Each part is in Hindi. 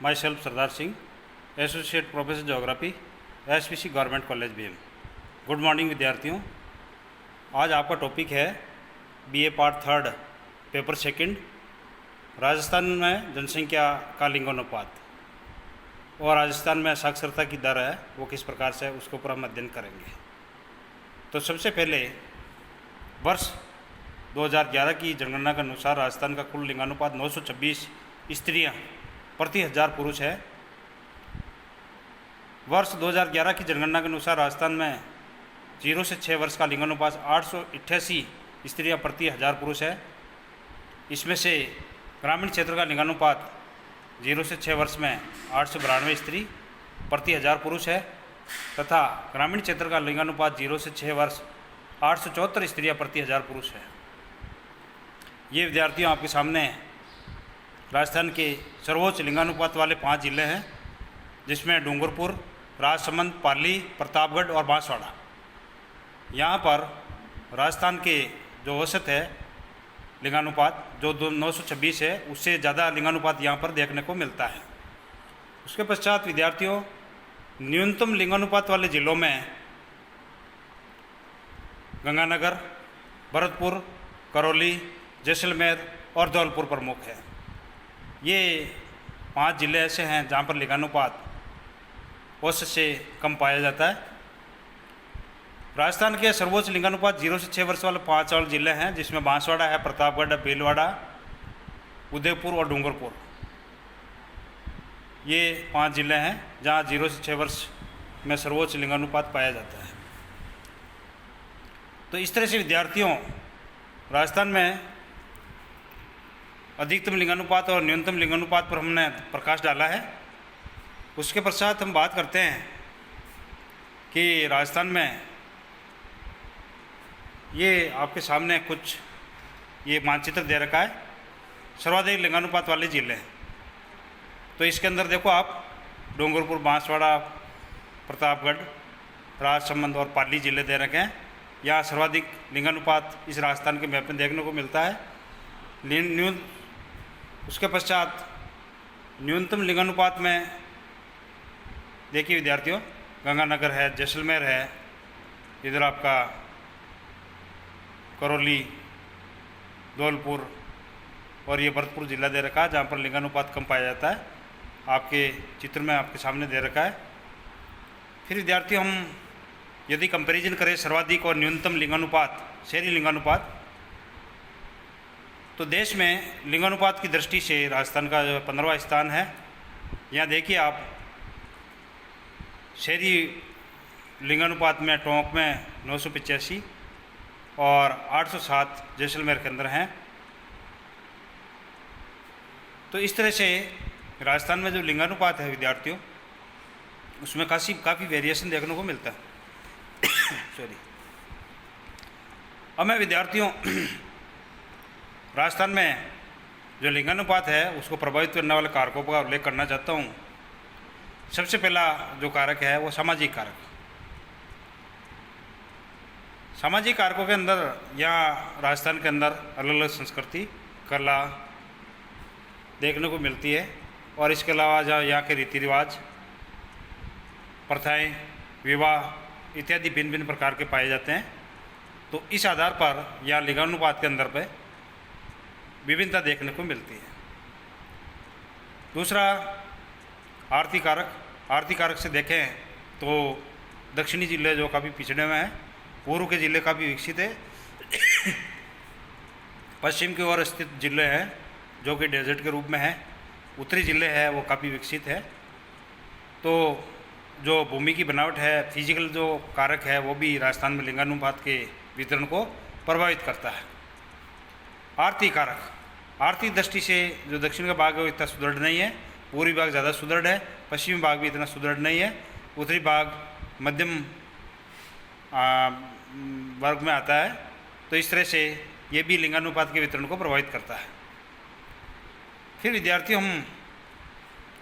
My self Sardar Singh, associate professor geography, SPC government college Bhim. Good morning विद्यार्थियों। आज आपका टॉपिक है BA part third paper second, Rajasthan में जनसंख्या का लिंगानुपात और राजस्थान में साक्षरता की दर है वो किस प्रकार से है, उसके ऊपर हम अध्ययन करेंगे। तो सबसे पहले वर्ष 2011 की जनगणना के अनुसार राजस्थान का कुल लिंगानुपात 926 स्त्रियां प्रति 1000 पुरुष है। वर्ष 2011 की जनगणना के अनुसार राजस्थान में 0 से 6 वर्ष का लिंगानुपात 888 स्त्रियां प्रति 1000 पुरुष है। इसमें से ग्रामीण क्षेत्र का लिंगानुपात 0 से 6 वर्ष में 892 स्त्री प्रति 1000 पुरुष है तथा ग्रामीण क्षेत्र का लिंगानुपात 0 से 6 वर्ष 874 स्त्रियां प्रति 1000 पुरुष है। ये विद्यार्थियों आपके सामने राजस्थान के सर्वोच्च लिंगानुपात वाले 5 जिले हैं, जिसमें डूंगरपुर, राजसमंद, पाली, प्रतापगढ़ और बांसवाड़ा। यहाँ पर राजस्थान के जो औसत है लिंगानुपात जो 926 है, उससे ज़्यादा लिंगानुपात यहाँ पर देखने को मिलता है। उसके पश्चात विद्यार्थियों न्यूनतम लिंगानुपात वाले जिलों में गंगानगर, भरतपुर, करौली, जैसलमेर और धौलपुर प्रमुख है। ये 5 जिले ऐसे हैं जहाँ पर लिंगानुपात औसत से कम पाया जाता है। राजस्थान के सर्वोच्च लिंगानुपात 0 से 6 वर्ष वाले 5 और जिले हैं, जिसमें बांसवाड़ा है, प्रतापगढ़, भीलवाड़ा, उदयपुर और डूंगरपुर। ये 5 जिले हैं जहाँ 0 से 6 वर्ष में सर्वोच्च लिंगानुपात पाया जाता है। तो इस तरह से विद्यार्थियों राजस्थान में अधिकतम लिंगानुपात और न्यूनतम लिंगानुपात पर हमने प्रकाश डाला है। उसके पश्चात हम बात करते हैं कि राजस्थान में ये आपके सामने कुछ ये मानचित्र दे रखा है, सर्वाधिक लिंगानुपात वाले जिले हैं। तो इसके अंदर देखो आप डूंगरपुर, बांसवाड़ा, प्रतापगढ़, राजसमंद और पाली जिले दे रखे हैं। यहाँ सर्वाधिक लिंगानुपात इस राजस्थान के मैप में देखने को मिलता है। उसके पश्चात न्यूनतम लिंगानुपात में देखिए विद्यार्थियों, गंगानगर है, जैसलमेर है, इधर आपका करौली, धौलपुर और ये भरतपुर जिला दे रखा है जहाँ पर लिंगानुपात कम पाया जाता है। आपके चित्र में आपके सामने दे रखा है। फिर विद्यार्थियों हम यदि कंपैरिजन करें सर्वाधिक और न्यूनतम लिंगानुपात, शहरी लिंगानुपात, तो देश में लिंगानुपात की दृष्टि से राजस्थान का 15वां स्थान है। यहाँ देखिए आप शहरी लिंगानुपात में टोंक में 985 और 807 जैसलमेर के अंदर हैं। तो इस तरह से राजस्थान में जो लिंगानुपात है विद्यार्थियों, उसमें काफ़ी वेरिएशन देखने को मिलता है। सॉरी। अब मैं विद्यार्थियों राजस्थान में जो लिंगानुपात है उसको प्रभावित करने वाले कारकों का उल्लेख करना चाहता हूँ। सबसे पहला जो कारक है वो सामाजिक कारक। सामाजिक कारकों के अंदर यहाँ राजस्थान के अंदर अलग अलग संस्कृति, कला देखने को मिलती है और इसके अलावा जहाँ यहाँ के रीति रिवाज, प्रथाएं, विवाह इत्यादि भिन्न भिन्न प्रकार के पाए जाते हैं। तो इस आधार पर यहाँ लिंगानुपात के अंदर पे विभिन्नता देखने को मिलती है। दूसरा आर्थिक कारक। आर्थिक कारक से देखें तो दक्षिणी जिले जो काफ़ी पिछड़े हुए हैं, पूर्व के जिले काफ़ी विकसित है, पश्चिम की ओर स्थित जिले हैं जो कि डेजर्ट के रूप में है, उत्तरी जिले है वो काफ़ी विकसित है। तो जो भूमि की बनावट है, फिजिकल जो कारक है, वो भी राजस्थान में लिंगानुपात के वितरण को प्रभावित करता है। आर्थिक कारक। आर्थिक दृष्टि से जो दक्षिण का भाग है वो इतना सुदृढ़ नहीं है, पूर्वी भाग ज़्यादा सुदृढ़ है, पश्चिमी भाग भी इतना सुदृढ़ नहीं है, उत्तरी भाग मध्यम वर्ग में आता है। तो इस तरह से ये भी लिंगानुपात के वितरण को प्रभावित करता है। फिर विद्यार्थियों हम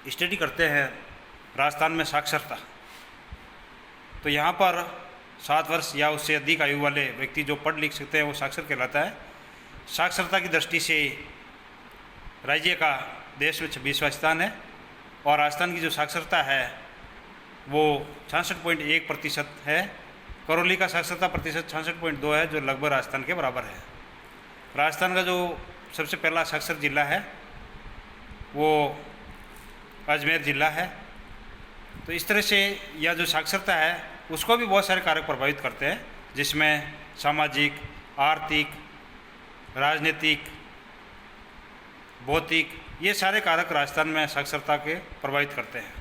स्टडी करते हैं राजस्थान में साक्षरता। तो यहाँ पर 7 वर्ष या उससे अधिक आयु वाले व्यक्ति जो पढ़ लिख सकते हैं वो साक्षर कहलाता है। साक्षरता की दृष्टि से राज्य का देश में 26वां स्थान है और राजस्थान की जो साक्षरता है वो 66.1% है। करौली का साक्षरता प्रतिशत 66.2 है, जो लगभग राजस्थान के बराबर है। राजस्थान का जो सबसे पहला साक्षर जिला है वो अजमेर जिला है। तो इस तरह से यह जो साक्षरता है उसको भी बहुत सारे कारक प्रभावित करते हैं, जिसमें सामाजिक, आर्थिक, राजनीतिक, भौतिक, ये सारे कारक राजस्थान में साक्षरता के प्रभावित करते हैं।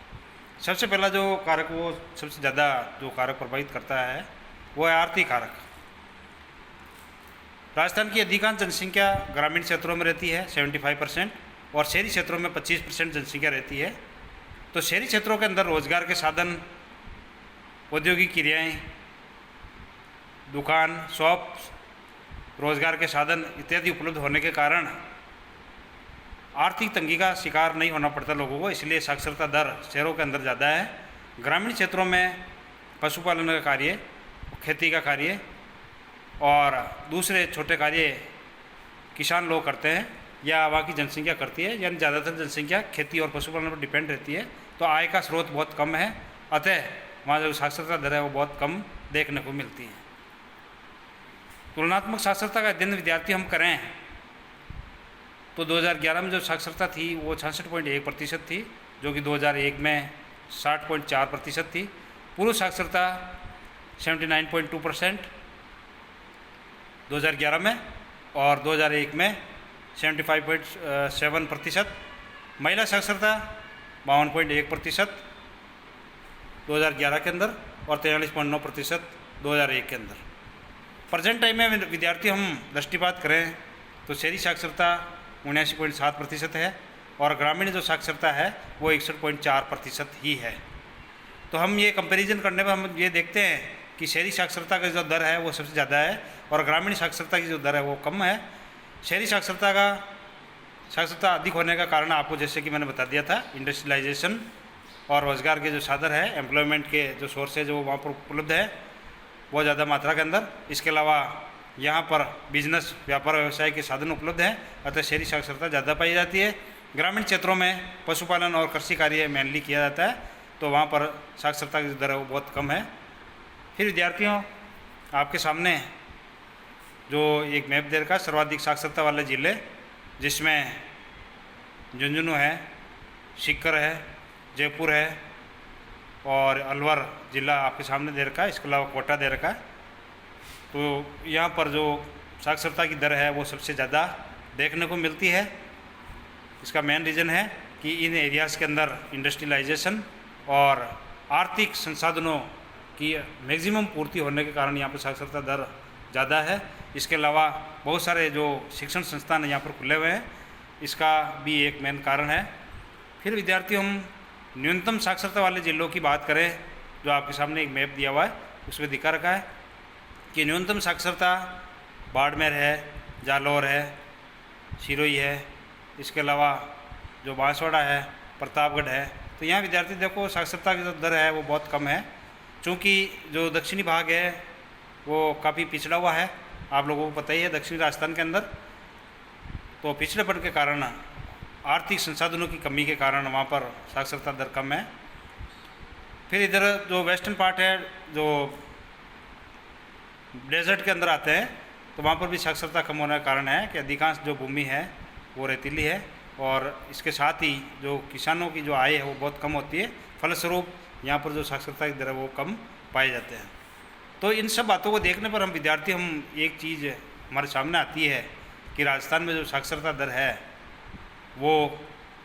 सबसे पहला जो कारक वो सबसे ज़्यादा जो कारक प्रभावित करता है वो है आर्थिक कारक। राजस्थान की अधिकांश जनसंख्या ग्रामीण क्षेत्रों में रहती है 75%, और शहरी क्षेत्रों में 25% जनसंख्या रहती है। तो शहरी क्षेत्रों के अंदर रोजगार के साधन, औद्योगिक क्रियाएं, दुकान, शॉप, रोजगार के साधन इत्यादि उपलब्ध होने के कारण आर्थिक तंगी का शिकार नहीं होना पड़ता लोगों को, इसलिए साक्षरता दर शहरों के अंदर ज़्यादा है। ग्रामीण क्षेत्रों में पशुपालन का कार्य, खेती का कार्य और दूसरे छोटे कार्य किसान लोग करते हैं या वहाँ की जनसंख्या करती है, यानी ज़्यादातर जनसंख्या खेती और पशुपालन पर डिपेंड रहती है। तो आय का स्रोत बहुत कम है, अतः वहाँ जो साक्षरता दर है वो बहुत कम देखने को मिलती है। तुलनात्मक साक्षरता का अध्ययन विद्यार्थी हम करें तो 2011 में जो साक्षरता थी वो 66.1% थी, जो कि 2001 में 60.4% थी। पूर्व साक्षरता 79.2% 2011 में, और 2001 में 75.7%। महिला साक्षरता 52.1% 2011 के अंदर और 43.9% 2001 के अंदर। प्रेजेंट टाइम में विद्यार्थी हम दृष्टिपात करें तो शहरी साक्षरता 79.7% है और ग्रामीण जो साक्षरता है वो 61.4% ही है। तो हम ये कंपैरिजन करने पर हम ये देखते हैं कि शहरी साक्षरता का जो दर है वो सबसे ज़्यादा है और ग्रामीण साक्षरता की जो दर है वो कम है। शहरी साक्षरता अधिक होने का कारण आपको जैसे कि मैंने बता दिया था, इंडस्ट्रियलाइजेशन और रोज़गार के जो साधन है, एम्प्लॉयमेंट के जो सोर्सेज जो वहाँ पर उपलब्ध है बहुत ज़्यादा मात्रा के अंदर। इसके अलावा यहाँ पर बिजनेस, व्यापार, व्यवसाय के साधन उपलब्ध हैं, अतः शहरी साक्षरता ज़्यादा पाई जाती है। ग्रामीण क्षेत्रों में पशुपालन और कृषि कार्य मेनली किया जाता है, तो वहाँ पर साक्षरता की दर है वो बहुत कम है। फिर विद्यार्थियों, आपके सामने जो एक मैप दे रखा है सर्वाधिक साक्षरता वाले जिले, जिसमें झुंझुनू है, सीकर है, जयपुर है और अलवर जिला आपके सामने दे रखा है। इसके अलावा कोटा दे रखा है। तो यहाँ पर जो साक्षरता की दर है वो सबसे ज़्यादा देखने को मिलती है। इसका मेन रीज़न है कि इन एरियाज़ के अंदर इंडस्ट्रियलाइजेशन और आर्थिक संसाधनों की मैक्सिमम पूर्ति होने के कारण यहाँ पर साक्षरता दर ज़्यादा है। इसके अलावा बहुत सारे जो शिक्षण संस्थान यहाँ पर खुले हुए हैं, इसका भी एक मेन कारण है। फिर विद्यार्थियों, हम न्यूनतम साक्षरता वाले जिलों की बात करें, जो आपके सामने एक मैप दिया हुआ है उसमें दिखा रखा है कि न्यूनतम साक्षरता बाड़मेर है, जालौर है, सिरोही है, इसके अलावा जो बांसवाड़ा है, प्रतापगढ़ है। तो यहाँ विद्यार्थी देखो साक्षरता की जो दर है वो बहुत कम है, क्योंकि जो दक्षिणी भाग है वो काफ़ी पिछड़ा हुआ है। आप लोगों को पता ही है दक्षिणी राजस्थान के अंदर, तो पिछड़ेपन के कारण, आर्थिक संसाधनों की कमी के कारण वहाँ पर साक्षरता दर कम है। फिर इधर जो वेस्टर्न पार्ट है, जो डेजर्ट के अंदर आते हैं, तो वहाँ पर भी साक्षरता कम होने का कारण है कि अधिकांश जो भूमि है वो रेतीली है और इसके साथ ही जो किसानों की जो आय है वो बहुत कम होती है। फलस्वरूप यहाँ पर जो साक्षरता की दर है वो कम पाए जाते हैं। तो इन सब बातों को देखने पर हम विद्यार्थी, हम एक चीज़ हमारे सामने आती है कि राजस्थान में जो साक्षरता दर है वो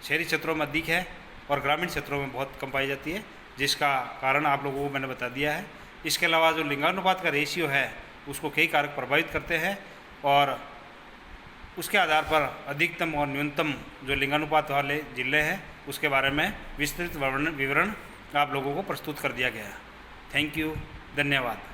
शहरी क्षेत्रों में अधिक है और ग्रामीण क्षेत्रों में बहुत कम पाई जाती है, जिसका कारण आप लोगों को मैंने बता दिया है। इसके अलावा जो लिंगानुपात का रेशियो है उसको कई कारक प्रभावित करते हैं और उसके आधार पर अधिकतम और न्यूनतम जो लिंगानुपात वाले जिले हैं उसके बारे में विस्तृत विवरण आप लोगों को प्रस्तुत कर दिया गया। थैंक यू, धन्यवाद।